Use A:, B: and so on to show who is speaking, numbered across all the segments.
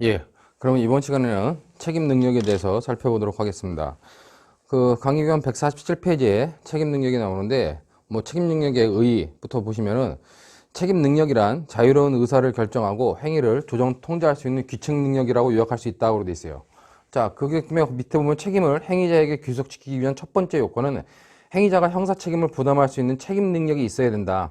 A: 예. 그럼 이번 시간에는 책임 능력에 대해서 살펴보도록 하겠습니다. 그 강의규칙 147페이지에 책임 능력이 나오는데, 뭐 책임 능력의 의의부터 보시면은 책임 능력이란 자유로운 의사를 결정하고 행위를 조정 통제할 수 있는 규칙 능력이라고 요약할 수 있다고 되어 있어요. 자, 그게 밑에 보면 책임을 행위자에게 귀속시키기 위한 첫 번째 요건은 행위자가 형사 책임을 부담할 수 있는 책임 능력이 있어야 된다.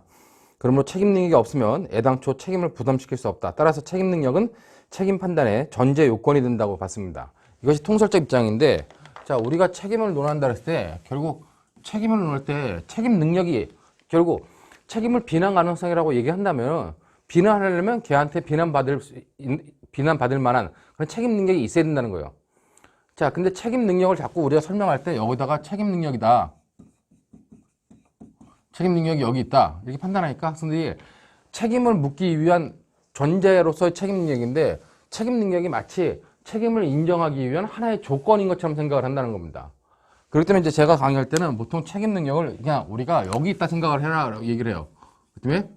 A: 그러므로 책임 능력이 없으면 애당초 책임을 부담시킬 수 없다. 따라서 책임 능력은 책임 판단의 전제 요건이 된다고 봤습니다. 이것이 통설적 입장인데, 자, 우리가 책임을 논한다 했을 때 결국 책임을 논할 때 책임 능력이 결국 책임을 비난 가능성이라고 얘기한다면, 비난하려면 걔한테 비난받을 만한 그런 책임 능력이 있어야 된다는 거예요. 자, 근데 책임 능력을 자꾸 우리가 설명할 때 여기다가 책임 능력이다, 책임 능력이 여기 있다, 이렇게 판단하니까 학생들이 책임을 묻기 위한 존재로서의 책임 능력인데, 책임 능력이 마치 책임을 인정하기 위한 하나의 조건인 것처럼 생각을 한다는 겁니다. 그렇기 때문에 이제 제가 강의할 때는 보통 책임 능력을 그냥 우리가 여기 있다 생각을 해라 얘기를 해요. 그 때문에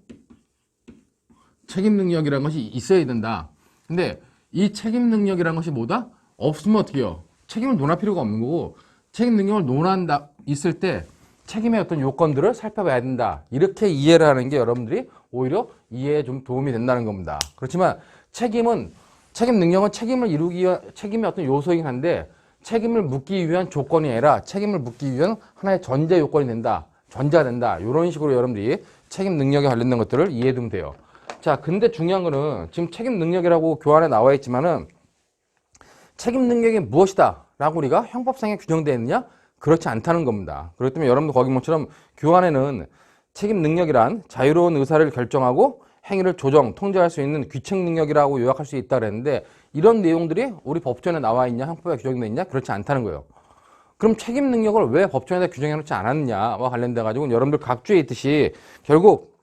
A: 책임 능력이라는 것이 있어야 된다. 근데 이 책임 능력이라는 것이 뭐다? 없으면 어떻게 해요? 책임을 논할 필요가 없는 거고, 책임 능력을 논한다 있을 때 책임의 어떤 요건들을 살펴봐야 된다. 이렇게 이해를 하는 게 여러분들이 오히려 이해에 좀 도움이 된다는 겁니다. 그렇지만 책임 능력은 책임을 이루기 위한 책임의 어떤 요소이긴 한데, 책임을 묻기 위한 조건이 아니라 책임을 묻기 위한 하나의 전제 요건이 된다. 전제가 된다. 이런 식으로 여러분들이 책임 능력에 관련된 것들을 이해해 두면 돼요. 자, 근데 중요한 거는 지금 책임 능력이라고 교환에 나와 있지만은 책임 능력이 무엇이다 라고 우리가 형법상에 규정되어 있느냐? 그렇지 않다는 겁니다. 그렇기 때문에 여러분들 거기 뭐처럼 교환에는 책임 능력이란 자유로운 의사를 결정하고 행위를 조정, 통제할 수 있는 규칙 능력이라고 요약할 수 있다 그랬는데, 이런 내용들이 우리 법전에 나와 있냐, 형법에 규정되어 있냐? 그렇지 않다는 거예요. 그럼 책임 능력을 왜 법전에다 규정해 놓지 않았느냐와 관련돼 가지고 여러분들 각주에 있듯이 결국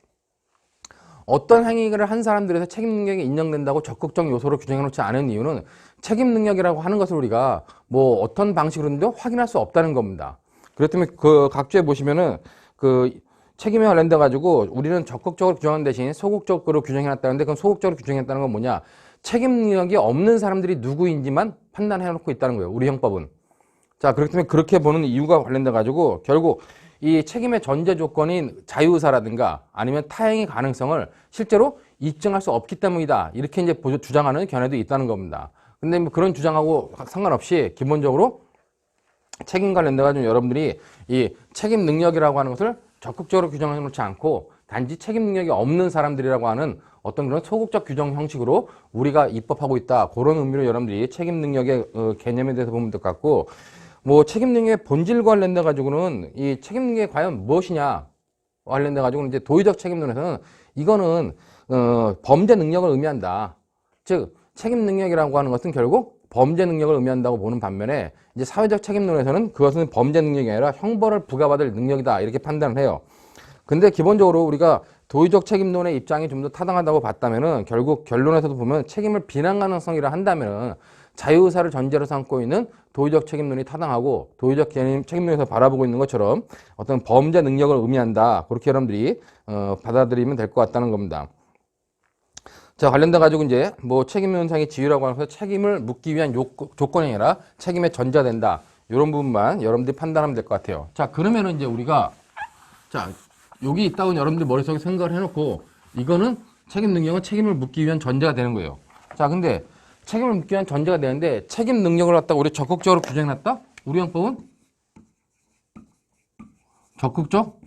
A: 어떤 행위를 한 사람들에서 책임 능력이 인정된다고 적극적 요소로 규정해 놓지 않은 이유는 책임 능력이라고 하는 것을 우리가 뭐 어떤 방식으로든지 확인할 수 없다는 겁니다. 그렇기 때문에 그 각주에 보시면은 그 책임에 관련돼 가지고 우리는 적극적으로 규정한 대신 소극적으로 규정해 놨다는데, 그럼 소극적으로 규정했다는 건 뭐냐? 책임 능력이 없는 사람들이 누구인지만 판단해 놓고 있다는 거예요, 우리 형법은. 자, 그렇기 때문에 그렇게 보는 이유가 관련돼 가지고 결국 이 책임의 전제 조건인 자유의사라든가 아니면 타행의 가능성을 실제로 입증할 수 없기 때문이다, 이렇게 이제 주장하는 견해도 있다는 겁니다. 근데 뭐 그런 주장하고 상관없이 기본적으로 책임 관련돼 가지고 여러분들이 이 책임 능력이라고 하는 것을 적극적으로 규정해 놓지 않고 단지 책임 능력이 없는 사람들이라고 하는 어떤 그런 소극적 규정 형식으로 우리가 입법하고 있다, 그런 의미로 여러분들이 책임 능력의 개념에 대해서 보면 될 것 같고, 뭐 책임 능력의 본질과 관련돼 가지고는 이 책임 능력이 과연 무엇이냐 관련돼 가지고는 이제 도의적 책임론에서는 이거는 범죄 능력을 의미한다. 즉 책임 능력이라고 하는 것은 결국 범죄 능력을 의미한다고 보는 반면에, 이제 사회적 책임론에서는 그것은 범죄 능력이 아니라 형벌을 부과받을 능력이다, 이렇게 판단을 해요. 근데 기본적으로 우리가 도의적 책임론의 입장이 좀 더 타당하다고 봤다면은 결국 결론에서도 보면 책임을 비난 가능성이라 한다면은 자유의사를 전제로 삼고 있는 도의적 책임론이 타당하고, 도의적 책임론에서 바라보고 있는 것처럼 어떤 범죄 능력을 의미한다, 그렇게 여러분들이 받아들이면 될 것 같다는 겁니다. 자, 관련돼 가지고 이제 뭐 책임 현상의 지위라고 하면서 책임을 묻기 위한 조건이 아니라 책임에 전제된다, 이런 부분만 여러분들이 판단하면 될 것 같아요. 자, 그러면은 이제 우리가 자 여기 있다고 여러분들 머릿속에 생각을 해놓고, 이거는 책임 능력은 책임을 묻기 위한 전제가 되는 거예요. 자, 근데 책임을 묻기 위한 전제가 되는데 책임 능력을 갖다가 우리 적극적으로 규정해놨다? 우리 형법은 적극적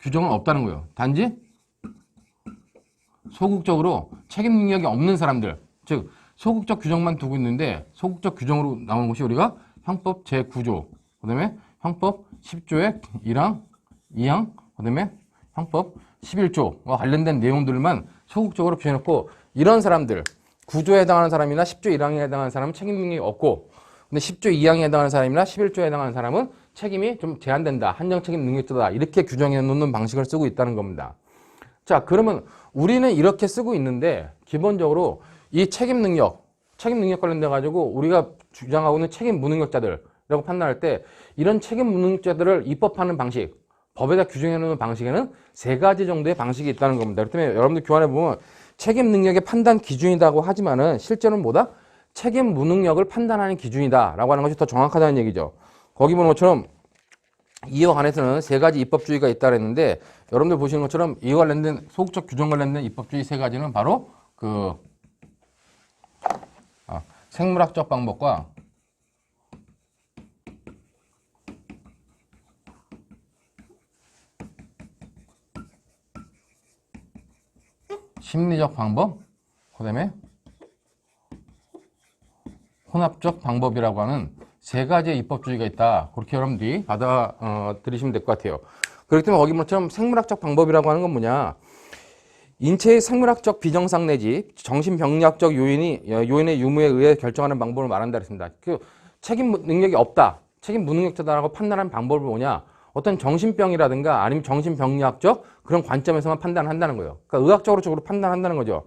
A: 규정은 없다는 거예요. 단지 소극적으로 책임 능력이 없는 사람들, 즉 소극적 규정만 두고 있는데, 소극적 규정으로 나오는 것이 우리가 형법 제9조, 그 다음에 형법 10조의 1항, 2항, 그 다음에 형법 11조와 관련된 내용들만 소극적으로 규정해놓고, 이런 사람들 9조에 해당하는 사람이나 10조 1항에 해당하는 사람은 책임 능력이 없고, 근데 10조 2항에 해당하는 사람이나 11조에 해당하는 사람은 책임이 좀 제한된다, 한정 책임 능력자다, 이렇게 규정해 놓는 방식을 쓰고 있다는 겁니다. 자, 그러면 우리는 이렇게 쓰고 있는데 기본적으로 이 책임 능력 관련돼 가지고 우리가 주장하고 있는 책임 무능력자들이라고 판단할 때, 이런 책임 무능력자들을 입법하는 방식, 법에다 규정해 놓는 방식에는 세 가지 정도의 방식이 있다는 겁니다. 그렇기 때문에 여러분들 교환해 보면 책임 능력의 판단 기준이라고 하지만은 실제로는 뭐다? 책임 무능력을 판단하는 기준이다라고 하는 것이 더 정확하다는 얘기죠. 거기 보는 것처럼 이와 관해서는 세 가지 입법주의가 있다 그랬는데 여러분들 보시는 것처럼 이와 관련된 소극적 규정 관련된 입법주의 세 가지는 바로 그 생물학적 방법과 심리적 방법, 그다음에 혼합적 방법이라고 하는 세 가지의 입법주의가 있다. 그렇게 여러분들이 받아들이시면 될 것 같아요. 그렇기 때문에 거기 뭐처럼 생물학적 방법이라고 하는 건 뭐냐? 인체의 생물학적 비정상 내지 정신병리학적 요인의 유무에 의해 결정하는 방법을 말한다 그랬습니다. 그 책임 능력이 없다, 책임 무능력자다라고 판단하는 방법을 뭐냐? 어떤 정신병이라든가 아니면 정신병리학적 그런 관점에서만 판단한다는 거예요. 그러니까 의학적으로 판단한다는 거죠.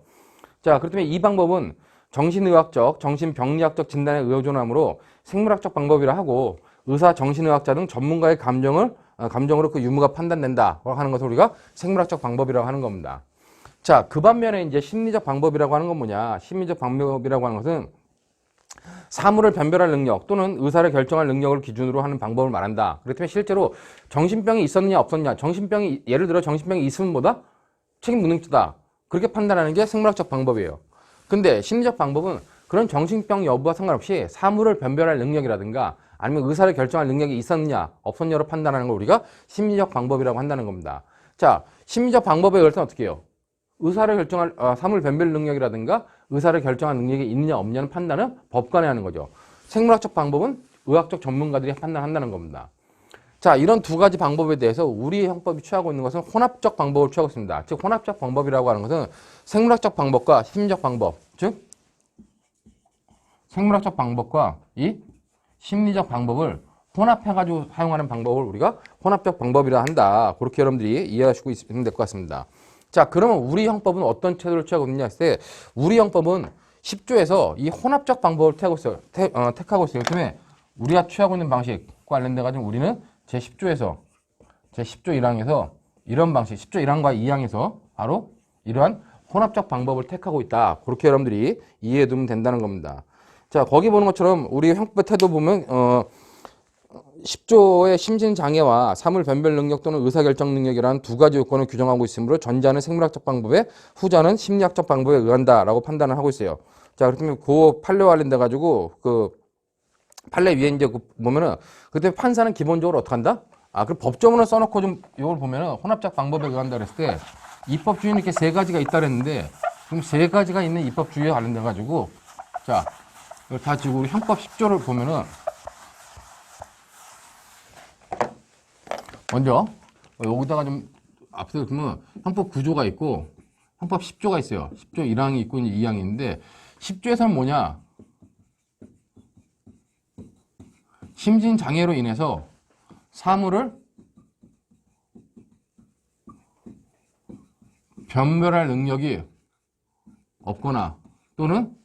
A: 자, 그렇기 때문에 이 방법은 정신의학적, 정신병리학적 진단에 의존함으로 생물학적 방법이라 하고 의사, 정신의학자 등 전문가의 감정으로 그 유무가 판단된다 하는 것을 우리가 생물학적 방법이라고 하는 겁니다. 자, 그 반면에 이제 심리적 방법이라고 하는 건 뭐냐? 심리적 방법이라고 하는 것은 사물을 변별할 능력 또는 의사를 결정할 능력을 기준으로 하는 방법을 말한다. 그렇기 때문에 실제로 정신병이 있었느냐 없었냐, 예를 들어 정신병이 있으면 뭐다? 책임 무능자다. 그렇게 판단하는 게 생물학적 방법이에요. 근데 심리적 방법은 그런 정신병 여부와 상관없이 사물을 변별할 능력이라든가 아니면 의사를 결정할 능력이 있었느냐 없었냐로 판단하는 걸 우리가 심리적 방법이라고 한다는 겁니다. 자, 심리적 방법에 의할 때는 어떻게 해요? 의사를 결정할 사물 변별 능력이라든가 의사를 결정할 능력이 있느냐 없느냐는 판단은 법관이 하는 거죠. 생물학적 방법은 의학적 전문가들이 판단한다는 겁니다. 자, 이런 두 가지 방법에 대해서 우리 형법이 취하고 있는 것은 혼합적 방법을 취하고 있습니다. 즉 혼합적 방법이라고 하는 것은 생물학적 방법과 심리적 방법, 즉 생물학적 방법과 이 심리적 방법을 혼합해가지고 사용하는 방법을 우리가 혼합적 방법이라 한다. 그렇게 여러분들이 이해하시고 있으면 될 것 같습니다. 자, 그러면 우리 형법은 어떤 태도를 취하고 있느냐 했을 때 우리 형법은 10조에서 이 혼합적 방법을 택하고 있어요. 그 때문에 우리가 취하고 있는 방식과 관련돼 가지고 우리는 제10조에서 제10조 1항에서 이런 방식, 10조 1항과 2항에서 바로 이러한 혼합적 방법을 택하고 있다. 그렇게 여러분들이 이해해 두면 된다는 겁니다. 자, 거기 보는 것처럼 우리 형법의 태도 보면 10조의 심신장애와 사물 변별 능력 또는 의사결정 능력이라는 두 가지 요건을 규정하고 있으므로 전자는 생물학적 방법에 후자는 심리학적 방법에 의한다라고 판단을 하고 있어요. 자, 그렇다면 그 판례와 관련돼 가지고 그 판례 위에 이제 보면은 그때 판사는 기본적으로 어떻게 한다? 그 법조문을 써놓고 좀 이걸 보면은 혼합적 방법에 의한다 그랬을 때 입법주의는 이렇게 세 가지가 있다 그랬는데 그럼 세 가지가 있는 입법주의에 관련돼 가지고 자, 이걸 다 지금 우리 형법 10조를 보면은 먼저 여기다가 좀 앞서 보면 형법 9조가 있고 형법 10조가 있어요. 10조 1항이 있고 2항이 있는데 10조에서는 뭐냐? 심신장애로 인해서 사물을 변별할 능력이 없거나 또는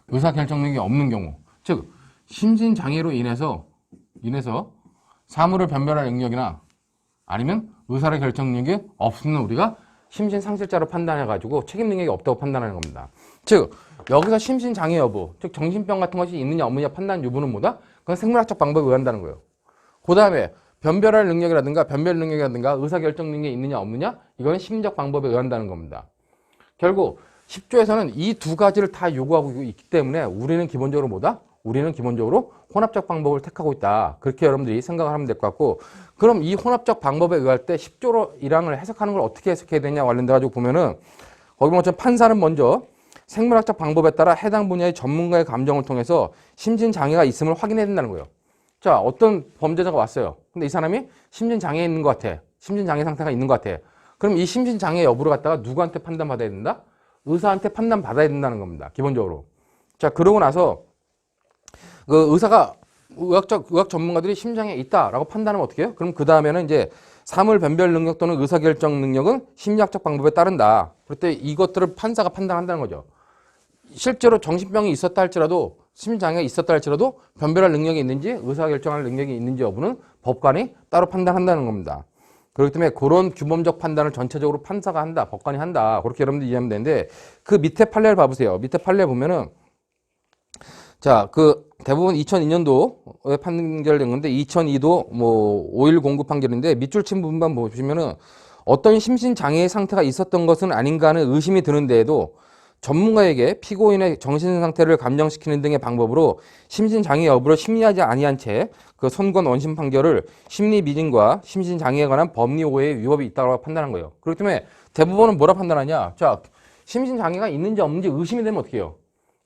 A: 의사결정 능력이 없는 경우, 즉 심신장애로 인해서 사물을 변별할 능력이나 아니면 의사를 결정 능력이 없는 우리가 심신상실자로 판단해가지고 책임 능력이 없다고 판단하는 겁니다. 즉 여기서 심신장애 여부, 즉 정신병 같은 것이 있느냐 없느냐 판단 여부는 뭐다? 그건 생물학적 방법에 의한다는 거예요. 그 다음에 변별할 능력이라든가 변별 능력이라든가 의사결정 능력이 있느냐 없느냐 이거는 심리적 방법에 의한다는 겁니다. 결국 10조에서는 이 두 가지를 다 요구하고 있기 때문에 우리는 기본적으로 뭐다? 우리는 기본적으로 혼합적 방법을 택하고 있다. 그렇게 여러분들이 생각을 하면 될 것 같고, 그럼 이 혼합적 방법에 의할 때 10조 1항을 해석하는 걸 어떻게 해석해야 되냐 관련돼 가지고 보면은 거기 보면 판사는 먼저 생물학적 방법에 따라 해당 분야의 전문가의 감정을 통해서 심신장애가 있음을 확인해야 된다는 거예요. 자, 어떤 범죄자가 왔어요. 근데 이 사람이 심신장애 있는 것 같아. 심신장애 상태가 있는 것 같아. 그럼 이 심신장애 여부를 갖다가 누구한테 판단받아야 된다? 의사한테 판단받아야 된다는 겁니다. 기본적으로. 자, 그러고 나서 그 의사가 의학 전문가들이 심장에 있다라고 판단하면 어떻게 해요? 그럼 그 다음에는 이제 사물 변별 능력 또는 의사결정 능력은 심리학적 방법에 따른다. 그럴 때 이것들을 판사가 판단한다는 거죠. 실제로 정신병이 있었다 할지라도 심장애가 있었다 할지라도 변별할 능력이 있는지 의사결정할 능력이 있는지 여부는 법관이 따로 판단한다는 겁니다. 그렇기 때문에 그런 규범적 판단을 전체적으로 판사가 한다, 법관이 한다. 그렇게 여러분들 이해하면 되는데 그 밑에 판례를 봐보세요. 밑에 판례 보면은 자, 그 대부분 2002년도에 판결된 건데 2002도 뭐 5일 공구 판결인데 밑줄 친 부분만 보시면은 어떤 심신 장애의 상태가 있었던 것은 아닌가 하는 의심이 드는데에도 전문가에게 피고인의 정신 상태를 감정시키는 등의 방법으로 심신 장애 여부를 심리하지 아니한 채 그 선고한 원심 판결을 심리 미진과 심신 장애에 관한 법리 오해의 위법이 있다고 판단한 거예요. 그렇기 때문에 대부분은 뭐라 판단하냐? 자, 심신 장애가 있는지 없는지 의심이 되면 어떻게 해요?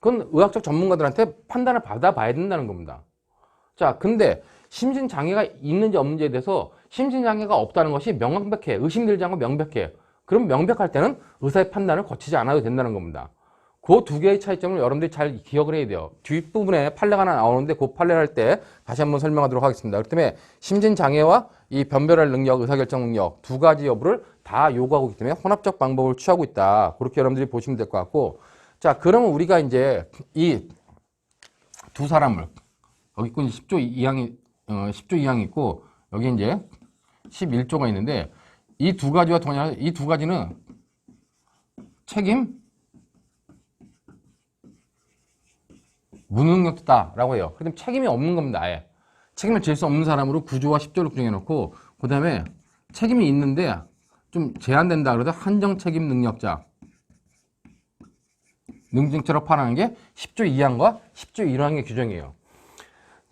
A: 그건 의학적 전문가들한테 판단을 받아봐야 된다는 겁니다. 자, 근데 심신장애가 있는지 없는지에 대해서 심신장애가 없다는 것이 명백해. 의심들지 않고 명백해. 그럼 명백할 때는 의사의 판단을 거치지 않아도 된다는 겁니다. 그 두 개의 차이점을 여러분들이 잘 기억을 해야 돼요. 뒷부분에 판례가 하나 나오는데 그 판례를 할 때 다시 한번 설명하도록 하겠습니다. 그렇기 때문에 심신장애와 이 변별할 능력, 의사결정 능력 두 가지 여부를 다 요구하고 있기 때문에 혼합적 방법을 취하고 있다. 그렇게 여러분들이 보시면 될 것 같고, 자, 그러면 우리가 이제 이 두 사람을 여기 있고 10조 2항이 10조 2항이 있고 여기 이제 11조가 있는데 이 두 가지와 동일한 이 두 가지는 책임 무능력자라고 해요. 그럼 책임이 없는 겁니다. 아예. 책임을 질 수 없는 사람으로 9조와 10조를 규정해 놓고 그다음에 책임이 있는데 좀 제한된다 그래도 한정 책임 능력자 능증처럼 판하는 게 10조 2항과 10조 1항의 규정이에요.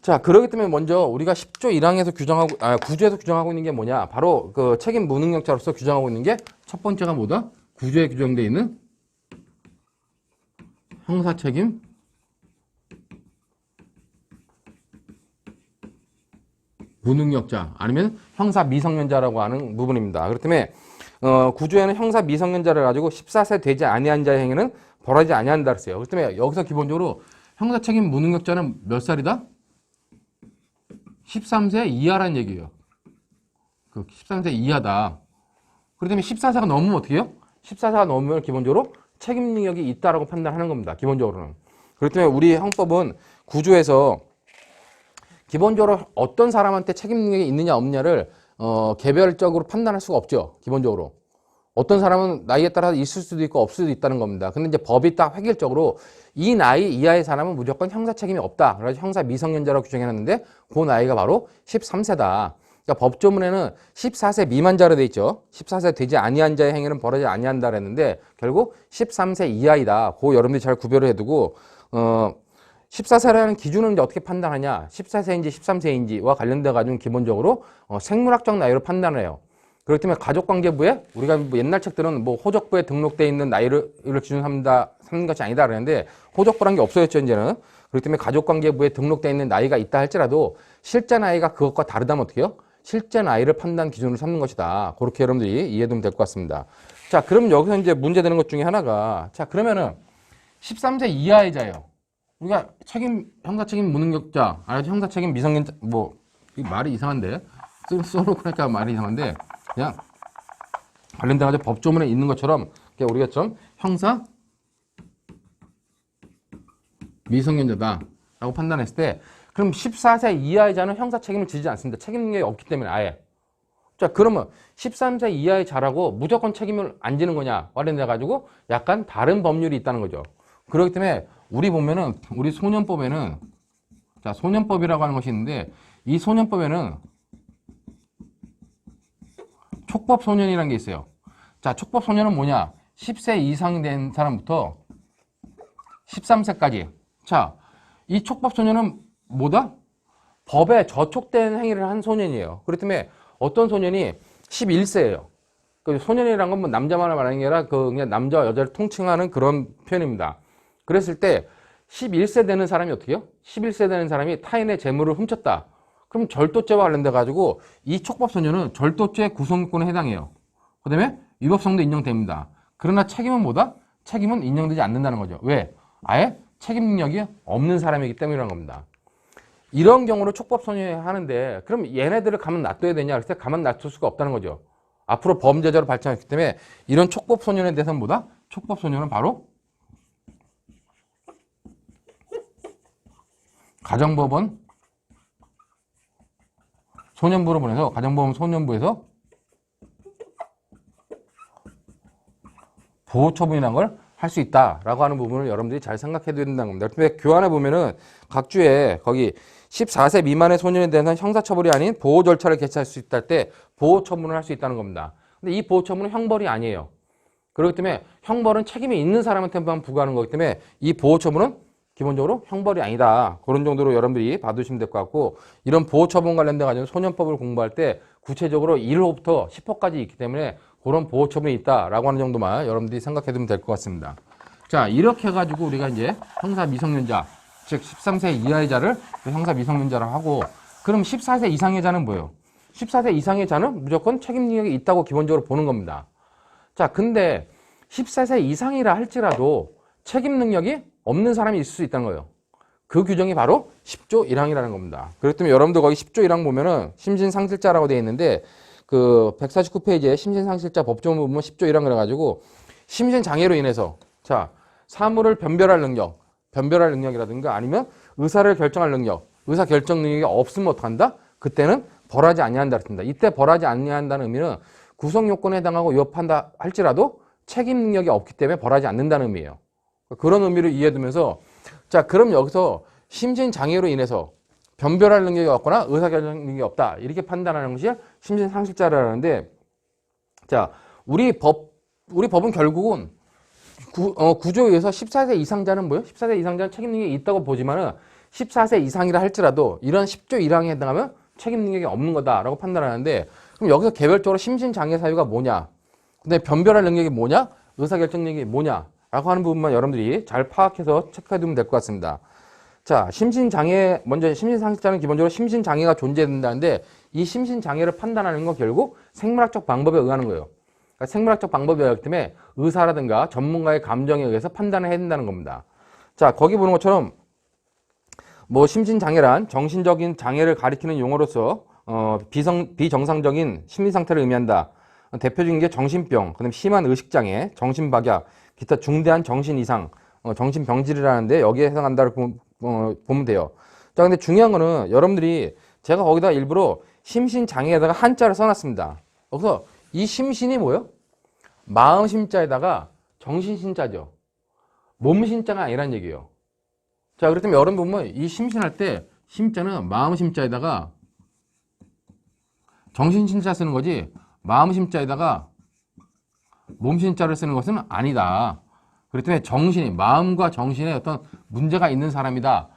A: 자, 그렇기 때문에 먼저 우리가 10조 1항에서 규정하고, 9조에서 규정하고 있는 게 뭐냐? 바로 그 책임 무능력자로서 규정하고 있는 게 첫 번째가 뭐다? 9조에 규정되어 있는 형사 책임 무능력자 아니면 형사 미성년자라고 하는 부분입니다. 그렇기 때문에 9조에는 형사 미성년자를 가지고 14세 되지 아니한 자의 행위는 벌하지 아니한다 그랬어요. 그렇기 때문에 여기서 기본적으로 형사 책임 무능력자는 몇 살이다? 13세 이하라는 얘기예요. 그 13세 이하다. 그렇기 때문에 14세가 넘으면 어떻게 해요? 14세가 넘으면 기본적으로 책임 능력이 있다라고 판단하는 겁니다. 기본적으로는. 그렇기 때문에 우리 형법은 9조에서 기본적으로 어떤 사람한테 책임 능력이 있느냐 없느냐를 개별적으로 판단할 수가 없죠. 기본적으로. 어떤 사람은 나이에 따라 있을 수도 있고 없을 수도 있다는 겁니다. 근데 이제 법이 딱 획일적으로 이 나이 이하의 사람은 무조건 형사 책임이 없다. 그래서 형사 미성년자라고 규정해놨는데 그 나이가 바로 13세다. 그러니까 법조문에는 14세 미만자로 돼 있죠. 14세 되지 아니한 자의 행위는 벌하지 아니한다 그랬는데 결국 13세 이하이다. 그거 여러분들이 잘 구별을 해두고 14세라는 기준은 이제 어떻게 판단하냐? 14세인지 13세인지와 관련돼 가지고 기본적으로 생물학적 나이로 판단을 해요. 그렇기 때문에 가족관계부에 우리가 뭐 옛날 책들은 뭐 호적부에 등록돼 있는 나이를 기준 삼는 것이 아니다 그랬는데 호적부란 게 없어졌죠 이제는. 그렇기 때문에 가족관계부에 등록돼 있는 나이가 있다 할지라도 실제 나이가 그것과 다르다면 어떻게 해요? 실제 나이를 판단 기준으로 삼는 것이다. 그렇게 여러분들이 이해되면 될 것 같습니다. 자, 그럼 여기서 이제 문제되는 것 중에 하나가 자, 그러면은 13세 이하의 자예요. 우리가 형사 책임 무능력자, 형사 책임 미성년자, 뭐, 말이 이상한데? 써놓고 하니까 말이 이상한데, 그냥 관련돼가지고 법조문에 있는 것처럼, 우리가 좀 형사 미성년자다. 라고 판단했을 때, 그럼 14세 이하의 자는 형사 책임을 지지 않습니다. 책임 능력이 없기 때문에 아예. 자, 그러면 13세 이하의 자라고 무조건 책임을 안 지는 거냐? 관련돼가지고 약간 다른 법률이 있다는 거죠. 그렇기 때문에 우리 보면은 우리 소년법에는 자 소년법이라고 하는 것이 있는데 이 소년법에는 촉법 소년이라는 게 있어요. 자, 촉법 소년은 뭐냐? 10세 이상 된 사람부터 13세까지. 자, 이 촉법 소년은 뭐다? 법에 저촉된 행위를 한 소년이에요. 그렇기 때문에 어떤 소년이 11세예요. 그 소년이라는 건 뭐 남자만을 말하는 게 아니라 그냥 남자와 여자를 통칭하는 그런 표현입니다. 그랬을 때 11세 되는 사람이 어떻게 해요? 11세 되는 사람이 타인의 재물을 훔쳤다. 그럼 절도죄와 관련돼 가지고 이 촉법소년은 절도죄 구성권에 해당해요. 그 다음에 위법성도 인정됩니다. 그러나 책임은 뭐다? 책임은 인정되지 않는다는 거죠. 왜? 아예 책임 능력이 없는 사람이기 때문이라는 겁니다. 이런 경우를 촉법소년이 하는데 그럼 얘네들을 가만 놔둬야 되냐? 그랬을 때 가만 놔둘 수가 없다는 거죠. 앞으로 범죄자로 발전했기 때문에 이런 촉법소년에 대해서는 뭐다? 촉법소년은 바로 가정법원 소년부로 보내서 가정법원 소년부에서 보호 처분이라는 걸 할 수 있다라고 하는 부분을 여러분들이 잘 생각해야 된다는 겁니다. 근데 교환에 보면은 각 주에 거기 14세 미만의 소년에 대해서는 형사처벌이 아닌 보호 절차를 개최할 수 있다 할 때 보호 처분을 할 수 있다는 겁니다. 근데 이 보호 처분은 형벌이 아니에요. 그렇기 때문에 형벌은 책임이 있는 사람한테만 부과하는 거기 때문에 이 보호 처분은 기본적으로 형벌이 아니다. 그런 정도로 여러분들이 봐두시면 될 것 같고, 이런 보호 처분 관련돼 가지고 소년법을 공부할 때 구체적으로 1호부터 10호까지 있기 때문에 그런 보호 처분이 있다라고 하는 정도만 여러분들이 생각해 두면 될 것 같습니다. 자, 이렇게 해가지고 우리가 이제 형사 미성년자, 즉 13세 이하의 자를 형사 미성년자로 하고, 그럼 14세 이상의 자는 뭐예요? 14세 이상의 자는 무조건 책임 능력이 있다고 기본적으로 보는 겁니다. 자, 근데 14세 이상이라 할지라도 책임 능력이 없는 사람이 있을 수 있다는 거예요. 그 규정이 바로 10조 1항이라는 겁니다. 그렇기 때문에 여러분들 거기 10조 1항 보면은 심신상실자라고 되어 있는데, 그 149페이지에 심신상실자 법조문 보면 10조 1항 그래가지고 심신장애로 인해서, 자, 사물을 변별할 능력이라든가 아니면 의사를 결정할 능력, 의사 결정 능력이 없으면 어떡한다? 그때는 벌하지 아니한다 그랬습니다. 이때 벌하지 아니한다는 의미는 구성 요건에 해당하고 위협한다 할지라도 책임 능력이 없기 때문에 벌하지 않는다는 의미예요. 그런 의미를 이해해 두면서, 자, 그럼 여기서 심신장애로 인해서 변별할 능력이 없거나 의사결정 능력이 없다, 이렇게 판단하는 것이 심신상실자라는데, 자, 우리 법은 결국은 구조에 의해서 14세 이상자는 뭐예요? 14세 이상자는 책임 능력이 있다고 보지만은 14세 이상이라 할지라도 이런 10조 1항에 해당하면 책임 능력이 없는 거다라고 판단하는데, 그럼 여기서 개별적으로 심신장애 사유가 뭐냐? 근데 변별할 능력이 뭐냐? 의사결정 능력이 뭐냐? 라고 하는 부분만 여러분들이 잘 파악해서 체크해 두면 될 것 같습니다. 자, 심신장애, 먼저 심신상실자는 기본적으로 심신장애가 존재된다는데, 이 심신장애를 판단하는 건 결국 생물학적 방법에 의하는 거예요. 그러니까 생물학적 방법에 의하기 때문에 의사라든가 전문가의 감정에 의해서 판단을 해야 된다는 겁니다. 자, 거기 보는 것처럼 뭐 심신장애란 정신적인 장애를 가리키는 용어로서 비정상적인 심리 상태를 의미한다. 대표적인 게 정신병, 그다음 심한 의식장애, 정신박약, 기타 중대한 정신 이상, 정신병질이라는데 여기에 해당한다고 보면 돼요. 자, 근데 중요한 거는 여러분들이, 제가 거기다 일부러 심신장애에다가 한자를 써놨습니다. 그래서 이 심신이 뭐예요? 마음 심자에다가 정신 신자죠. 몸 신자가 아니란 얘기예요. 자, 그렇다면 여러분 보면 이 심신할 때 심자는 마음 심자에다가 정신 신자 쓰는 거지, 마음 심자에다가 몸 신자를 쓰는 것은 아니다. 그렇기 때문에 정신이, 마음과 정신에 어떤 문제가 있는 사람이다.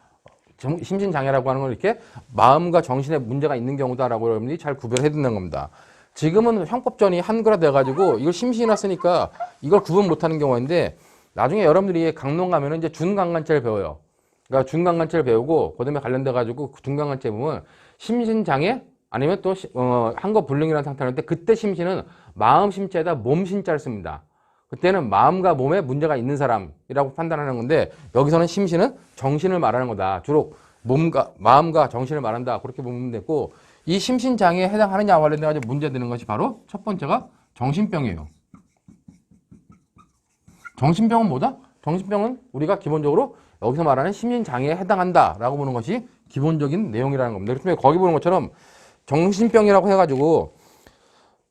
A: 심신장애라고 하는 걸 이렇게 마음과 정신에 문제가 있는 경우다라고 여러분들이 잘 구별해 두는 겁니다. 지금은 형법전이 한글화 돼가지고 이걸 심신이라 쓰니까 이걸 구분 못하는 경우가 있는데, 나중에 여러분들이 강론 가면은 이제 준강간죄를 배워요. 그러니까 준강간죄를 배우고 그다음에 관련돼가지고 준강간죄 보면 심신장애 아니면 또 한거 불능이라는 상태인데, 그때 심신은 마음 심자에다 몸 신자를 씁니다. 그때는 마음과 몸에 문제가 있는 사람이라고 판단하는 건데, 여기서는 심신은 정신을 말하는 거다. 주로 마음과 정신을 말한다. 그렇게 보면 되고, 이 심신장애에 해당하느냐 관련돼가지고 문제되는 것이 바로 첫 번째가 정신병이에요. 정신병은 뭐다? 정신병은 우리가 기본적으로 여기서 말하는 심신장애에 해당한다라고 보는 것이 기본적인 내용이라는 겁니다. 그렇기 때문에 거기 보는 것처럼 정신병이라고 해가지고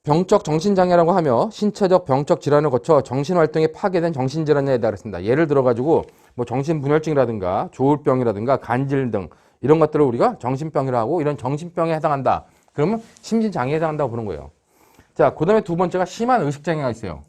A: 병적 정신장애라고 하며 신체적 병적 질환을 거쳐 정신활동이 파괴된 정신질환에 해당했습니다. 예를 들어가지고 뭐 정신분열증이라든가 조울병이라든가 간질 등 이런 것들을 우리가 정신병이라고 하고, 이런 정신병에 해당한다. 그러면 심신장애에 해당한다고 보는 거예요. 자, 그 다음에 두 번째가 심한 의식장애가 있어요.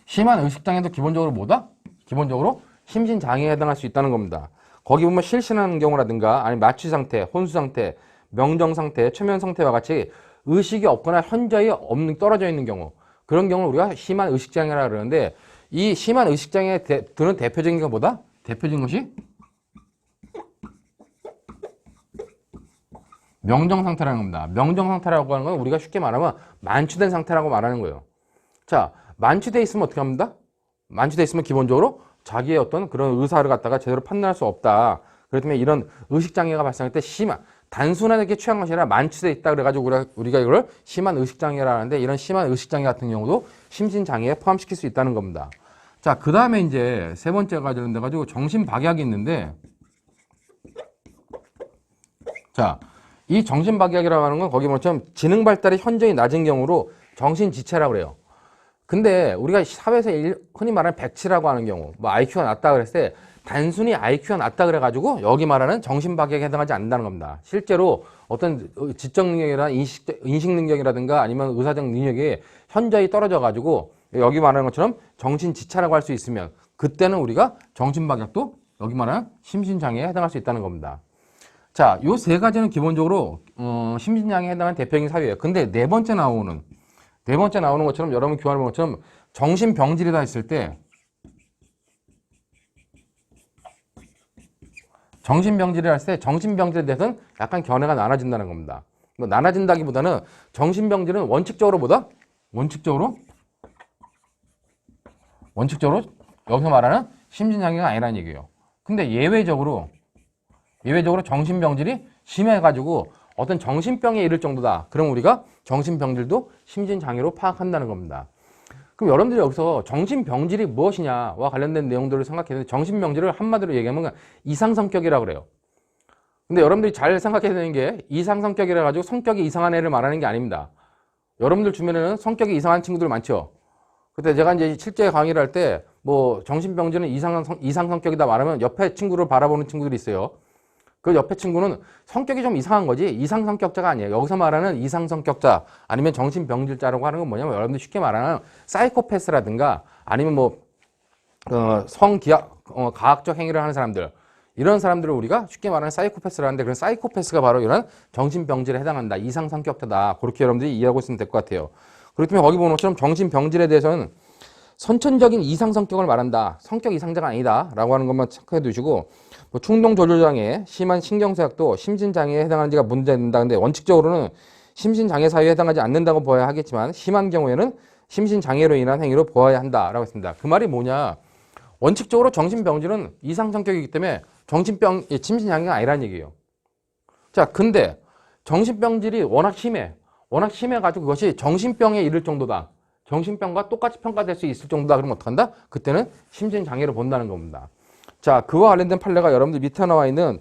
A: 심한 의식장애도 기본적으로 뭐다? 기본적으로 심신장애에 해당할 수 있다는 겁니다. 거기 보면 실신하는 경우라든가 아니면 마취 상태, 혼수 상태, 명정 상태, 최면 상태와 같이 의식이 없거나 현저히 떨어져 있는 경우, 그런 경우를 우리가 심한 의식장애라고 그러는데, 이 심한 의식장애에 드는 대표적인 게 뭐다? 대표적인 것이 명정 상태라는 겁니다. 명정 상태라고 하는 건 우리가 쉽게 말하면 만취된 상태라고 말하는 거예요. 자, 만취돼 있으면 어떻게 합니다? 만취돼 있으면 기본적으로 자기의 어떤 그런 의사를 갖다가 제대로 판단할 수 없다. 그렇기 때문에 이런 의식장애가 발생할 때 단순하게 취한 것이 아니라 만취돼 있다 그래가지고 우리가 이걸 심한 의식장애라 하는데, 이런 심한 의식장애 같은 경우도 심신장애에 포함시킬 수 있다는 겁니다. 자, 그 다음에 이제 세 번째가 관련돼가지고 정신박약이 있는데, 자, 이 정신박약이라고 하는 건 거기 뭐처럼 지능 발달이 현저히 낮은 경우로 정신지체라고 그래요. 근데 우리가 사회에서 흔히 말하는 백치라고 하는 경우, 뭐 IQ가 낮다 그랬을 때 단순히 IQ가 낮다 그래가지고 여기 말하는 정신박약에 해당하지 않는다는 겁니다. 실제로 어떤 지적 능력이나 인식 능력이라든가 아니면 의사적 능력이 현저히 떨어져가지고 여기 말하는 것처럼 정신지체라고 할 수 있으면 그때는 우리가 정신박약도 여기 말하는 심신장애에 해당할 수 있다는 겁니다. 자, 요 세 가지는 기본적으로 심신장애에 해당하는 대표적인 사유예요. 근데 네 번째 나오는 것처럼 여러분 교환해본 것처럼 정신병질이다 했을 때 정신병질이라 했을 때 정신병질에 대해서는 약간 견해가 나눠진다는 겁니다. 뭐 나눠진다기보다는 정신병질은 원칙적으로 여기서 말하는 심신장애가 아니라는 얘기예요. 근데 예외적으로 정신병질이 심해가지고 어떤 정신병에 이를 정도다. 그럼 우리가 정신병질도 심신장애로 파악한다는 겁니다. 그럼 여러분들이 여기서 정신병질이 무엇이냐와 관련된 내용들을 생각해야 되는데 정신병질을 한마디로 얘기하면 이상성격이라고 그래요. 근데 여러분들이 잘 생각해야 되는 게 이상성격이라 가지고 성격이 이상한 애를 말하는 게 아닙니다. 여러분들 주변에는 성격이 이상한 친구들 많죠. 그때 제가 이제 실제 강의를 할 때 뭐 정신병질은 이상성격이다 말하면 옆에 친구를 바라보는 친구들이 있어요. 그 옆에 친구는 성격이 좀 이상한 거지 이상성격자가 아니에요. 여기서 말하는 이상성격자 아니면 정신병질자라고 하는 건 뭐냐면 여러분들 쉽게 말하는 사이코패스라든가 아니면 뭐 가학적 행위를 하는 사람들 이런 사람들을 우리가 쉽게 말하는 사이코패스를 하는데 그런 사이코패스가 바로 이런 정신병질에 해당한다. 이상성격자다. 그렇게 여러분들이 이해하고 있으면 될 것 같아요. 그렇기 때문에 거기 보는 것처럼 정신병질에 대해서는 선천적인 이상성격을 말한다. 성격 이상자가 아니다. 라고 하는 것만 체크해 두시고 뭐 충동조절장애, 심한 신경쇠약도 심신장애에 해당하는지가 문제된다. 근데 원칙적으로는 심신장애 사유에 해당하지 않는다고 보아야 하겠지만 심한 경우에는 심신장애로 인한 행위로 보아야 한다라고 했습니다. 그 말이 뭐냐? 원칙적으로 정신병질은 이상성격이기 때문에 심신장애가 아니라는 얘기예요. 자, 근데 정신병질이 워낙 심해가지고 그것이 정신병에 이를 정도다. 정신병과 똑같이 평가될 수 있을 정도다. 그러면 어떡한다? 그때는 심신장애로 본다는 겁니다. 자, 그와 관련된 판례가 여러분들 밑에 나와 있는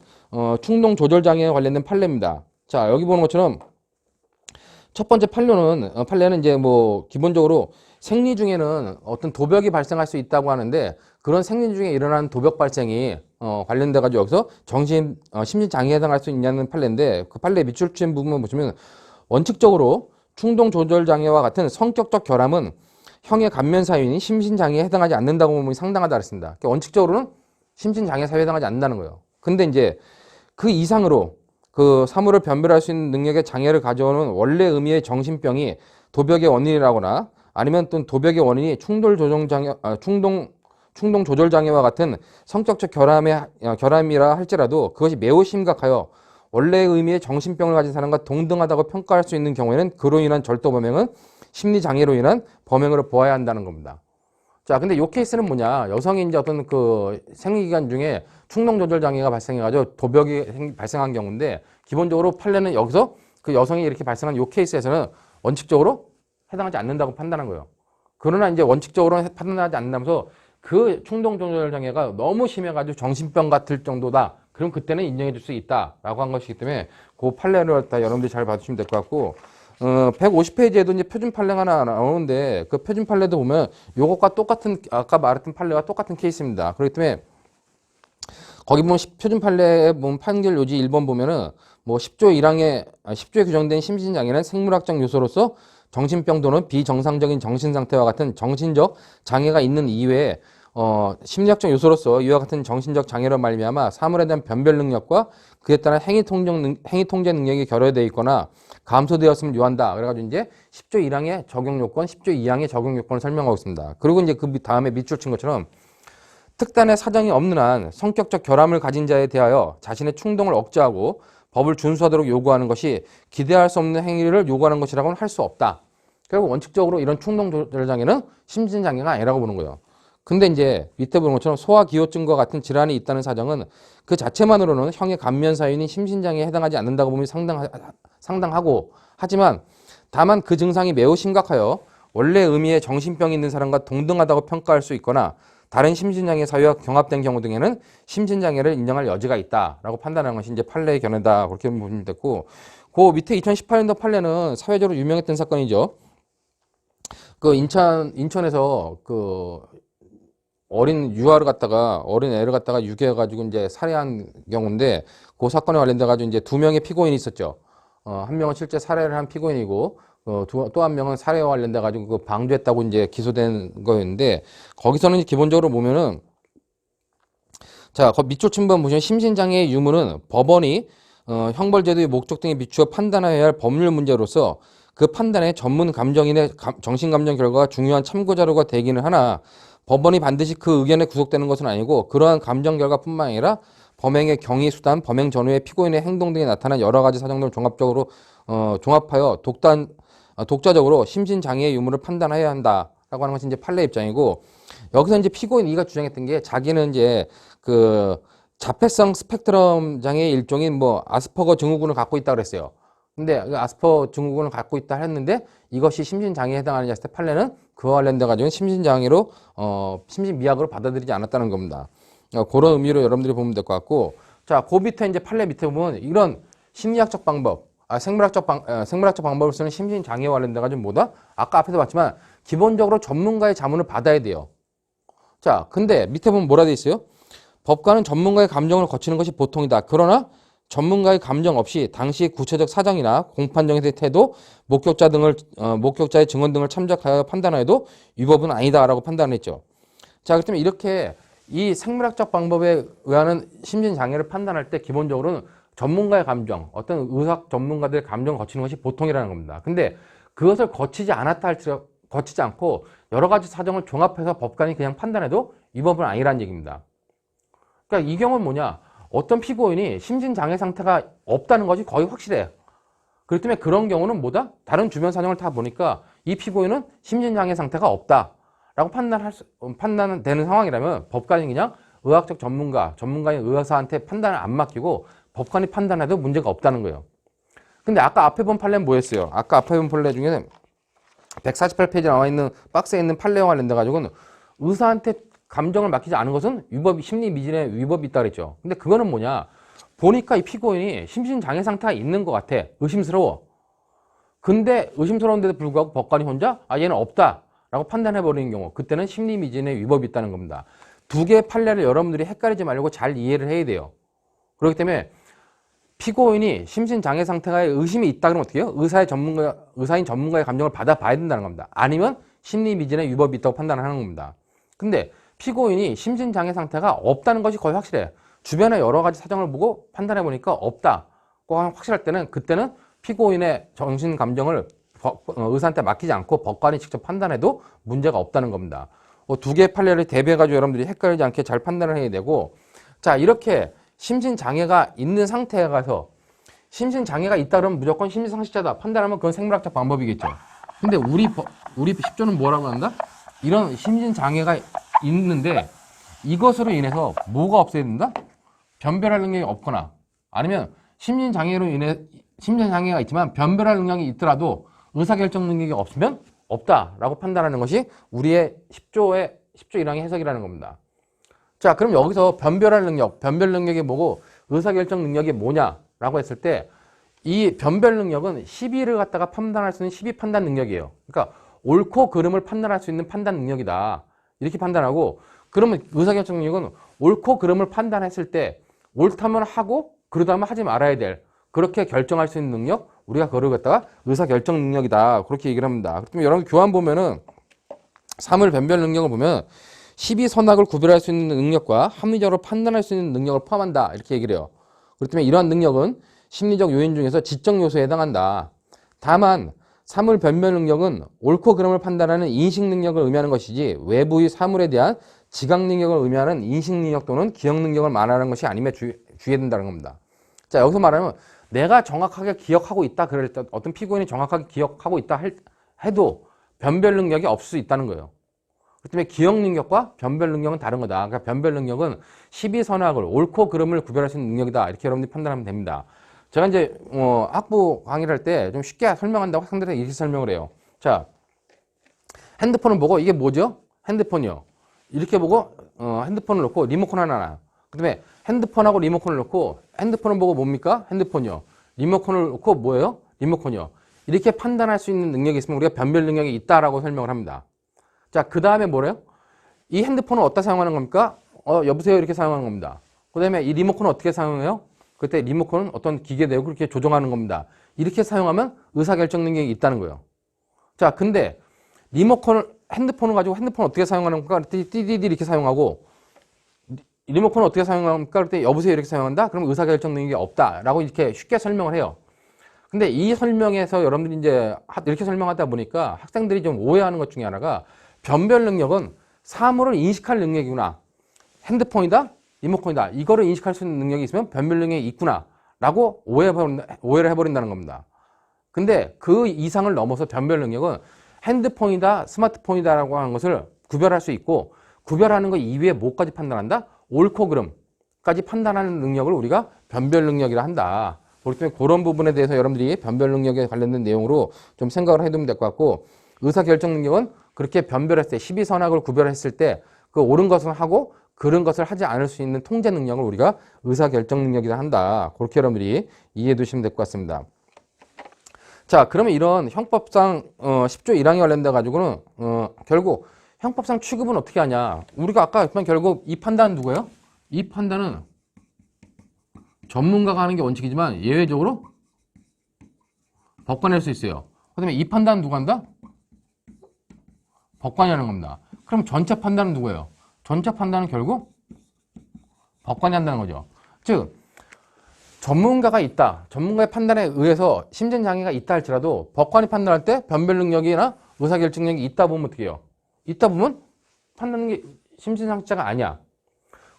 A: 충동조절장애에 관련된 판례입니다. 자, 여기 보는 것처럼 첫 번째 판례는 이제 뭐 기본적으로 생리 중에는 어떤 도벽이 발생할 수 있다고 하는데 그런 생리 중에 일어나는 도벽 발생이 관련돼 가지고 여기서 심신장애에 해당할 수 있냐는 판례인데 그 판례 밑줄 친 부분을 보시면 원칙적으로 충동조절장애와 같은 성격적 결함은 형의 감면 사유인 심신장애에 해당하지 않는다고 보면 상당하다 그랬습니다. 그러니까 원칙적으로는 심신장애 사유에 해당하지 않는다는 거예요. 근데 이제 그 이상으로 그 사물을 변별할 수 있는 능력의 장애를 가져오는 원래 의미의 정신병이 도벽의 원인이라거나 아니면 또 도벽의 원인이 충동조절장애와 같은 성격적 결함이라 할지라도 그것이 매우 심각하여 원래의 의미의 정신병을 가진 사람과 동등하다고 평가할 수 있는 경우에는 그로 인한 절도범행은 심리장애로 인한 범행으로 보아야 한다는 겁니다. 자, 근데 이 케이스는 뭐냐? 여성이 이제 어떤 그 생리기간 중에 충동조절장애가 발생해가지고 도벽이 발생한 경우인데 기본적으로 판례는 여기서 그 여성이 이렇게 발생한 이 케이스에서는 원칙적으로 해당하지 않는다고 판단한 거예요. 그러나 이제 원칙적으로 판단하지 않는다면서 그 충동조절장애가 너무 심해가지고 정신병 같을 정도다. 그럼 그때는 인정해 줄 수 있다라고 한 것이기 때문에 그 판례를 다 여러분들이 잘 봐주시면 될 것 같고 150페이지에도 이제 표준 판례가 하나 나오는데 그 표준 판례도 보면 요것과 똑같은 아까 말했던 판례와 똑같은 케이스입니다. 그렇기 때문에 거기 보면 표준 판례에 보면 판결 요지 1번 보면은 뭐 10조에 규정된 심신장애는 생물학적 요소로서 정신병 또는 비정상적인 정신 상태와 같은 정신적 장애가 있는 이외에 심리학적 요소로서 이와 같은 정신적 장애로 말미암아 사물에 대한 변별 능력과 그에 따른 행위 통제 능력이 결여되어 있거나 감소되었음을 요한다. 그래가지고 이제 10조 1항의 적용 요건, 10조 2항의 적용 요건을 설명하고 있습니다. 그리고 이제 그 다음에 밑줄 친 것처럼 특단의 사정이 없는 한 성격적 결함을 가진 자에 대하여 자신의 충동을 억제하고 법을 준수하도록 요구하는 것이 기대할 수 없는 행위를 요구하는 것이라고는 할 수 없다. 결국 원칙적으로 이런 충동조절장애는 심신장애가 아니라고 보는 거예요. 근데 이제 밑에 보는 것처럼 소화기호증과 같은 질환이 있다는 사정은 그 자체만으로는 형의 감면 사유인 심신장애에 해당하지 않는다고 보면 상당하고 하지만 다만 그 증상이 매우 심각하여 원래 의미의 정신병이 있는 사람과 동등하다고 평가할 수 있거나 다른 심신장애 사유와 경합된 경우 등에는 심신장애를 인정할 여지가 있다라고 판단하는 것이 이제 판례의 견해다. 그렇게 보시면 됐고 그 밑에 2018년도 판례는 사회적으로 유명했던 사건이죠. 그 인천에서 그 어린 애를 갖다가 유괴해가지고 이제 살해한 경우인데 그 사건에 관련돼가지고 이제 두 명의 피고인이 있었죠. 한 명은 실제 살해를 한 피고인이고 또 한 명은 살해와 관련돼가지고 그 방조했다고 이제 기소된 거였는데 거기서는 기본적으로 보면은 자, 그 밑줄 층번 보시면 심신장애의 유무는 법원이 형벌제도의 목적 등에 비추어 판단해야 할 법률 문제로서 그 판단에 전문 감정인의 정신감정 결과가 중요한 참고자료가 되기는 하나 법원이 반드시 그 의견에 구속되는 것은 아니고 그러한 감정 결과뿐만 아니라 범행의 경위, 수단, 범행 전후의 피고인의 행동 등에 나타난 여러 가지 사정들을 종합하여 독자적으로 심신장애의 유무를 판단해야 한다라고 하는 것이 이제 판례 입장이고 여기서 이제 피고인 이가 주장했던 게 자기는 이제 그 자폐성 스펙트럼 장애의 일종인 뭐 아스퍼거 증후군을 갖고 있다 그랬어요. 근데 그 아스퍼 증후군을 갖고 있다 했는데 이것이 심신장애에 해당하느냐 했을 때 판례는 그와 관련돼 가지고 심신장애로 심신미약으로 받아들이지 않았다는 겁니다. 그런 의미로 여러분들이 보면 될 것 같고 자, 그 밑에 이제 판례 밑에 보면 이런 심리학적 방법, 생물학적 방법을 쓰는 심신장애와 관련돼 가지고 뭐다? 아까 앞에서 봤지만 기본적으로 전문가의 자문을 받아야 돼요. 자, 근데 밑에 보면 뭐라 돼 있어요? 법관은 전문가의 감정을 거치는 것이 보통이다. 그러나 전문가의 감정 없이 당시의 구체적 사정이나 공판정에서의 태도, 목격자의 증언 등을 참작하여 판단하여도 위법은 아니다라고 판단을 했죠. 자, 그렇다면 이렇게 이 생물학적 방법에 의한 심신장애를 판단할 때 기본적으로는 전문가의 감정, 어떤 의학 전문가들의 감정을 거치는 것이 보통이라는 겁니다. 근데 그것을 거치지 않고 여러 가지 사정을 종합해서 법관이 그냥 판단해도 위법은 아니라는 얘기입니다. 그러니까 이 경우는 뭐냐? 어떤 피고인이 심신장애 상태가 없다는 것이 거의 확실해요. 그렇기 때문에 그런 경우는 뭐다? 다른 주변 사정을 다 보니까 이 피고인은 심신장애 상태가 없다라고 판단되는 상황이라면 법관이 그냥 의학적 전문가인 의사한테 판단을 안 맡기고 법관이 판단해도 문제가 없다는 거예요. 근데 아까 앞에 본 판례는 뭐였어요? 아까 앞에 본 판례 중에는 148페이지에 나와 있는 박스에 있는 판례와 관련돼 가지고는 의사한테 감정을 맡기지 않은 것은 심리 미진의 위법이 있다 그랬죠. 근데 그거는 뭐냐? 보니까 이 피고인이 심신장애 상태가 있는 것 같아. 의심스러워. 근데 의심스러운데도 불구하고 법관이 혼자 얘는 없다라고 판단해버리는 경우 그때는 심리 미진의 위법이 있다는 겁니다. 두 개의 판례를 여러분들이 헷갈리지 말고 잘 이해를 해야 돼요. 그렇기 때문에 피고인이 심신장애 상태가 의심이 있다 그러면 어떻게 해요? 의사인 전문가의 감정을 받아봐야 된다는 겁니다. 아니면 심리 미진의 위법이 있다고 판단하는 겁니다. 근데 피고인이 심신장애 상태가 없다는 것이 거의 확실해. 주변에 여러 가지 사정을 보고 판단해 보니까 없다고 확실할 때는 그때는 피고인의 정신 감정을 의사한테 맡기지 않고 법관이 직접 판단해도 문제가 없다는 겁니다. 두 개의 판례를 대비해가지고 여러분들이 헷갈리지 않게 잘 판단을 해야 되고 자 이렇게 심신장애가 있는 상태에 가서 심신장애가 있다 그러면 무조건 심리상실자다 판단하면 그건 생물학적 방법이겠죠. 근데 우리 10조는 뭐라고 한다? 이런 심신장애가 있는데 이것으로 인해서 뭐가 없어야 된다? 변별할 능력이 없거나 아니면 심신장애가 있지만 변별할 능력이 있더라도 의사결정 능력이 없으면 없다라고 판단하는 것이 우리의 10조 1항의 해석이라는 겁니다. 자, 그럼 여기서 변별 능력이 뭐고 의사결정 능력이 뭐냐라고 했을 때 이 변별 능력은 시비를 갖다가 판단할 수 있는 시비 판단 능력이에요. 그러니까 옳고 그름을 판단할 수 있는 판단 능력이다. 이렇게 판단하고 그러면 의사결정 능력은 옳고 그름을 판단했을 때 옳다면 하고 그러다면 하지 말아야 될 그렇게 결정할 수 있는 능력 우리가 그걸 갖다가 의사결정 능력이다. 그렇게 얘기를 합니다. 그러면 여러분 교환 보면은 사물 변별 능력을 보면 시비 선악을 구별할 수 있는 능력과 합리적으로 판단할 수 있는 능력을 포함한다. 이렇게 얘기를 해요. 그렇기 때문에 이러한 능력은 심리적 요인 중에서 지적 요소에 해당한다. 다만 사물 변별 능력은 옳고 그름을 판단하는 인식 능력을 의미하는 것이지 외부의 사물에 대한 지각 능력을 의미하는 인식 능력 또는 기억 능력을 말하는 것이 아님에 주의해야 된다는 겁니다. 자, 여기서 말하면 내가 정확하게 기억하고 있다 그럴 때 어떤 피고인이 정확하게 기억하고 있다 해도 변별 능력이 없을 수 있다는 거예요. 그렇기 때문에 기억 능력과 변별 능력은 다른 거다. 그러니까 변별 능력은 시비선악을 옳고 그름을 구별할 수 있는 능력이다. 이렇게 여러분들이 판단하면 됩니다. 제가 이제 학부 강의를 할 때 좀 쉽게 설명한다고 학생들한테 이렇게 설명을 해요. 자, 핸드폰을 보고 이게 뭐죠? 핸드폰이요. 이렇게 보고 핸드폰을 놓고 리모컨 하나 놔요. 그 다음에 핸드폰하고 리모컨을 놓고 핸드폰을 보고 뭡니까? 핸드폰이요. 리모컨을 놓고 뭐예요? 리모컨이요. 이렇게 판단할 수 있는 능력이 있으면 우리가 변별 능력이 있다라고 설명을 합니다. 자, 그 다음에 뭐래요? 이 핸드폰을 어디다 사용하는 겁니까? 여보세요 이렇게 사용하는 겁니다. 그 다음에 이 리모컨을 어떻게 사용해요? 그때 리모컨은 어떤 기계 내고 그렇게 조정하는 겁니다. 이렇게 사용하면 의사결정 능력이 있다는 거예요. 자, 근데 핸드폰을 가지고 핸드폰 어떻게 사용하는 건가? 그때 띠디디 이렇게 사용하고 리모컨을 어떻게 사용합니까? 그때 여보세요 이렇게 사용한다? 그럼 의사결정 능력이 없다라고 이렇게 쉽게 설명을 해요. 근데 이 설명에서 여러분들이 이제 이렇게 설명하다 보니까 학생들이 좀 오해하는 것 중에 하나가 변별 능력은 사물을 인식할 능력이구나. 핸드폰이다? 리모컨이다. 이거를 인식할 수 있는 능력이 있으면 변별 능력이 있구나. 라고 오해를 해버린다는 겁니다. 근데 그 이상을 넘어서 변별 능력은 핸드폰이다, 스마트폰이다라고 하는 것을 구별할 수 있고 구별하는 것 이외에 뭐까지 판단한다? 옳고 그름까지 판단하는 능력을 우리가 변별 능력이라 한다. 그렇기 때문에 그런 부분에 대해서 여러분들이 변별 능력에 관련된 내용으로 좀 생각을 해두면 될 것 같고 의사결정 능력은 그렇게 변별했을 때 12선악을 구별했을 때 그 옳은 것을 하고 그런 것을 하지 않을 수 있는 통제 능력을 우리가 의사결정 능력이라 한다. 그렇게 여러분들이 이해해 두시면 될 것 같습니다. 자, 그러면 이런 형법상 10조 1항에 관련돼 가지고는 결국 형법상 취급은 어떻게 하냐? 우리가 아까 했지만 결국 이 판단은 누구예요? 이 판단은 전문가가 하는 게 원칙이지만 예외적으로 법관이 할 수 있어요. 그다음에 이 판단은 누가 한다? 법관이 하는 겁니다. 그럼 전체 판단은 누구예요? 전체 판단은 결국 법관이 한다는 거죠. 즉 전문가가 있다. 전문가의 판단에 의해서 심신장애가 있다 할지라도 법관이 판단할 때 변별 능력이나 의사결정력이 있다 보면 어떻게 해요? 있다 보면 판단하는 게 심신상태가 아니야.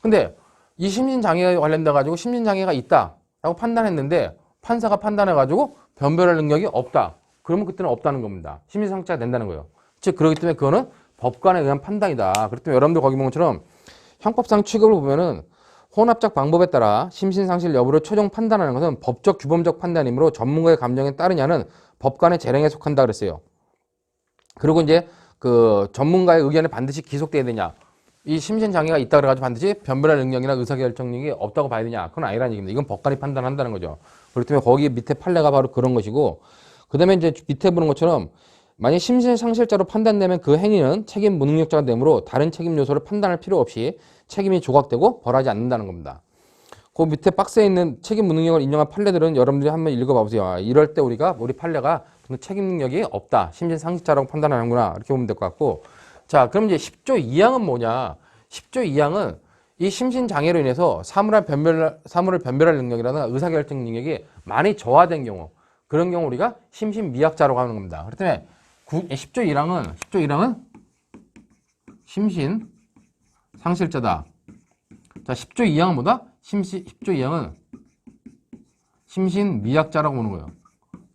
A: 근데 이 심신장애에 관련돼 가지고 심신장애가 있다라고 판단했는데 판사가 판단해 가지고 변별할 능력이 없다. 그러면 그때는 없다는 겁니다. 심신상태가 된다는 거예요. 즉 그렇기 때문에 그거는 법관에 의한 판단이다. 그렇기 때문에 여러분들 거기 본 것처럼 형법상 취급을 보면은 혼합적 방법에 따라 심신상실 여부를 최종 판단하는 것은 법적 규범적 판단이므로 전문가의 감정에 따르냐는 법관의 재량에 속한다 그랬어요. 그리고 이제 그 전문가의 의견에 반드시 기속돼야 되냐? 이 심신장애가 있다 그래가지고 반드시 변별할 능력이나 의사결정력이 없다고 봐야 되냐? 그건 아니라는 얘기입니다. 이건 법관이 판단한다는 거죠. 그렇기 때문에 거기 밑에 판례가 바로 그런 것이고, 그 다음에 이제 밑에 보는 것처럼 만약 심신상실자로 판단되면 그 행위는 책임 무능력자가 되므로 다른 책임 요소를 판단할 필요 없이 책임이 조각되고 벌하지 않는다는 겁니다. 그 밑에 박스에 있는 책임 무능력을 인정한 판례들은 여러분들이 한번 읽어봐 보세요. 이럴 때 우리 판례가 책임 능력이 없다. 심신상실자라고 판단하는구나. 이렇게 보면 될 것 같고. 자, 그럼 이제 10조 2항은 뭐냐? 10조 2항은 이 심신장애로 인해서 사물을 변별할 능력이라든가 의사결정 능력이 많이 저하된 경우, 그런 경우 우리가 심신미약자라고 하는 겁니다. 그렇기 때문에 10조 1항은 심신상실자다. 자, 10조 2항은 뭐다? 10조 2항은 심신미약자라고 보는 거예요.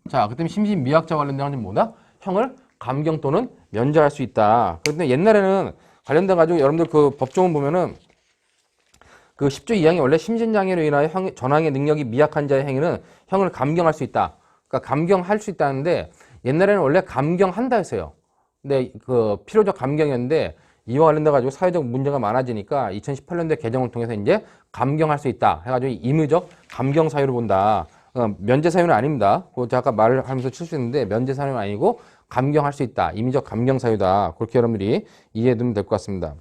A: 자, 그 때문에 심신미약자 관련된 것은 뭐다? 형을 감경 또는 면제할 수 있다. 그런데 옛날에는 관련돼 가지고 여러분들 그 법조문 보면은 그 10조 2항이 원래 심신장애로 인하여 전항의 능력이 미약한 자의 행위는 형을 감경할 수 있다. 그러니까 감경할 수 있다는데 옛날에는 원래 감경한다 했어요. 근데 그 필요적 감경이었는데 이와 관련돼 가지고 사회적 문제가 많아지니까 2018년도에 개정을 통해서 이제 감경할 수 있다 해가지고 임의적 감경 사유를 본다. 면제 사유는 아닙니다. 그 제가 아까 말을 하면서 실수했는데 면제 사유는 아니고 감경할 수 있다. 임의적 감경 사유다. 그렇게 여러분들이 이해해두면 될 것 같습니다.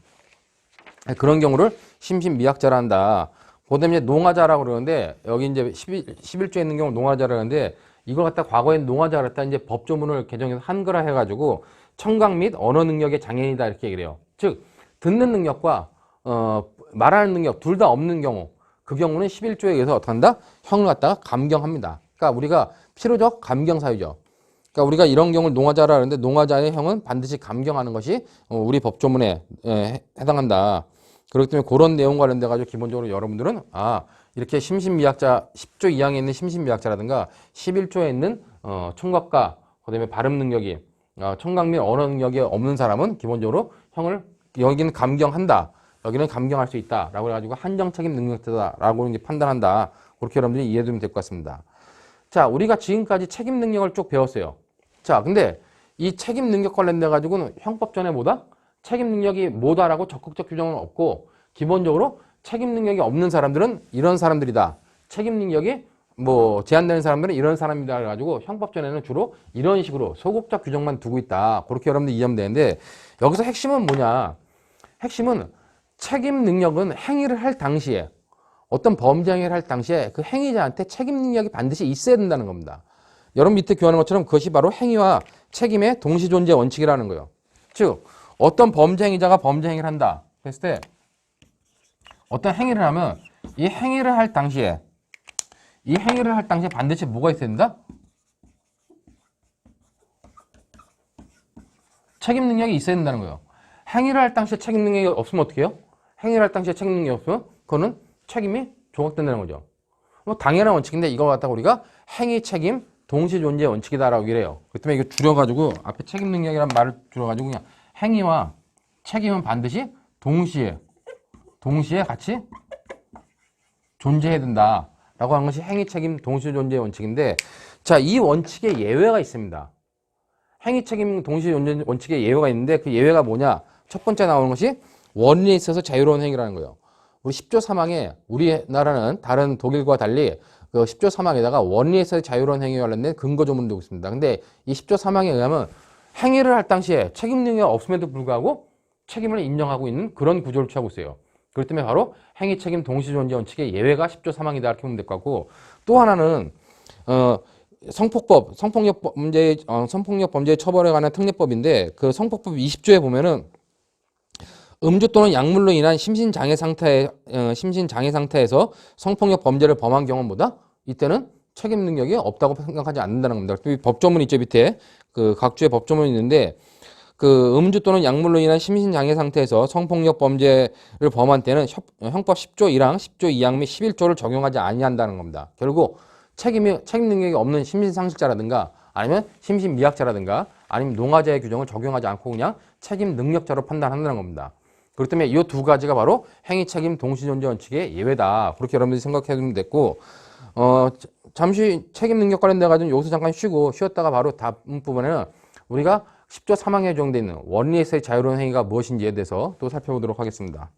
A: 그런 경우를 심신미약자라 한다. 그다음에 농화자라고 그러는데 여기 이제 11조에 있는 경우 농화자라 하는데 이걸 갖다 과거엔 농화자를 갖다 이제 법조문을 개정해서 한글화 해가지고 청각 및 언어 능력의 장애인이다 이렇게 얘기를 해요. 즉 듣는 능력과 말하는 능력 둘 다 없는 경우 그 경우는 11조에 의해서 어떻게 한다? 형을 갖다가 감경합니다. 그러니까 우리가 필요적 감경 사유죠. 그러니까 우리가 이런 경우를 농화자라 하는데 농화자의 형은 반드시 감경하는 것이 우리 법조문에 해당한다. 그렇기 때문에 그런 내용 관련돼 가지고 기본적으로 여러분들은 이렇게 심신미약자 10조 2항에 있는 심신미약자라든가 11조에 있는 청각과 그다음에 발음 능력이 청각 및 언어 능력이 없는 사람은 기본적으로 형을 여기는 감경한다. 여기는 감경할 수 있다라고 해가지고 한정 책임 능력자다라고 이제 판단한다. 그렇게 여러분들이 이해해두면 될 것 같습니다. 자, 우리가 지금까지 책임 능력을 쭉 배웠어요. 자, 근데 이 책임 능력 관련돼 가지고는 형법전에 뭐다? 책임 능력이 뭐다라고 적극적 규정은 없고 기본적으로 책임 능력이 없는 사람들은 이런 사람들이다. 책임 능력이 뭐 제한되는 사람들은 이런 사람이다 해가지고 형법전에는 주로 이런 식으로 소극적 규정만 두고 있다. 그렇게 여러분들 이해하면 되는데 여기서 핵심은 뭐냐? 핵심은 책임 능력은 행위를 할 당시에 어떤 범죄 행위를 할 당시에 그 행위자한테 책임 능력이 반드시 있어야 된다는 겁니다. 여러분 밑에 교환한 것처럼 그것이 바로 행위와 책임의 동시 존재 원칙이라는 거예요. 즉 어떤 범죄 행위자가 범죄 행위를 한다 했을 때 어떤 행위를 하면 이 행위를 할 당시에 반드시 뭐가 있어야 된다? 책임 능력이 있어야 된다는 거예요. 행위를 할 당시에 책임 능력이 없으면 어떻게 해요? 행위를 할 당시에 책임 능력이 없으면 그거는 책임이 조각된다는 거죠. 뭐 당연한 원칙인데 이거 갖다가 우리가 행위 책임 동시 존재 원칙이다라고 이래요. 그렇기 때문에 이거 줄여가지고 앞에 책임 능력이란 말을 줄여가지고 그냥 행위와 책임은 반드시 동시에 같이 존재해야 된다라고 하는 것이 행위 책임 동시 존재 원칙인데 자, 이 원칙에 예외가 있습니다. 행위 책임 동시 존재 원칙에 예외가 있는데 그 예외가 뭐냐? 첫 번째 나오는 것이 원리에 있어서 자유로운 행위라는 거예요. 우리 10조 3항에 우리나라는 다른 독일과 달리 그 10조 3항에다가 원리에 있어서 자유로운 행위에 관련된 근거 조문을 두고 있습니다. 근데 이 10조 3항에 의하면 행위를 할 당시에 책임 능력이 없음에도 불구하고 책임을 인정하고 있는 그런 구조를 취하고 있어요. 그렇기 때문에 바로 행위 책임 동시 존재 원칙의 예외가 10조 3항이다 이렇게 보면 될 것 같고 또 하나는 성폭력 범죄 처벌에 관한 특례법인데 그 성폭법 20조에 보면은 음주 또는 약물로 인한 심신장애 상태에서 성폭력 범죄를 범한 경우는 뭐다? 이때는 책임 능력이 없다고 생각하지 않는다는 겁니다. 법조문 있죠, 밑에. 그 각주의 법조문이 있는데, 그 음주 또는 약물로 인한 심신장애 상태에서 성폭력 범죄를 범한 때는 형법 10조 1항, 10조 2항 및 11조를 적용하지 아니한다는 겁니다. 결국 책임 능력이 없는 심신상실자라든가 아니면 심신미약자라든가 아니면 농아자의 규정을 적용하지 않고 그냥 책임 능력자로 판단한다는 겁니다. 그렇기 때문에 이 두 가지가 바로 행위 책임 동시존재 원칙의 예외다. 그렇게 여러분들이 생각해 주면 됐고, 잠시 책임 능력 관련돼 가지고 여기서 잠깐 쉬었다가 바로 다음 부분에는 우리가 10조 3항에 적용되어 있는 원리에서의 자유로운 행위가 무엇인지에 대해서 또 살펴보도록 하겠습니다.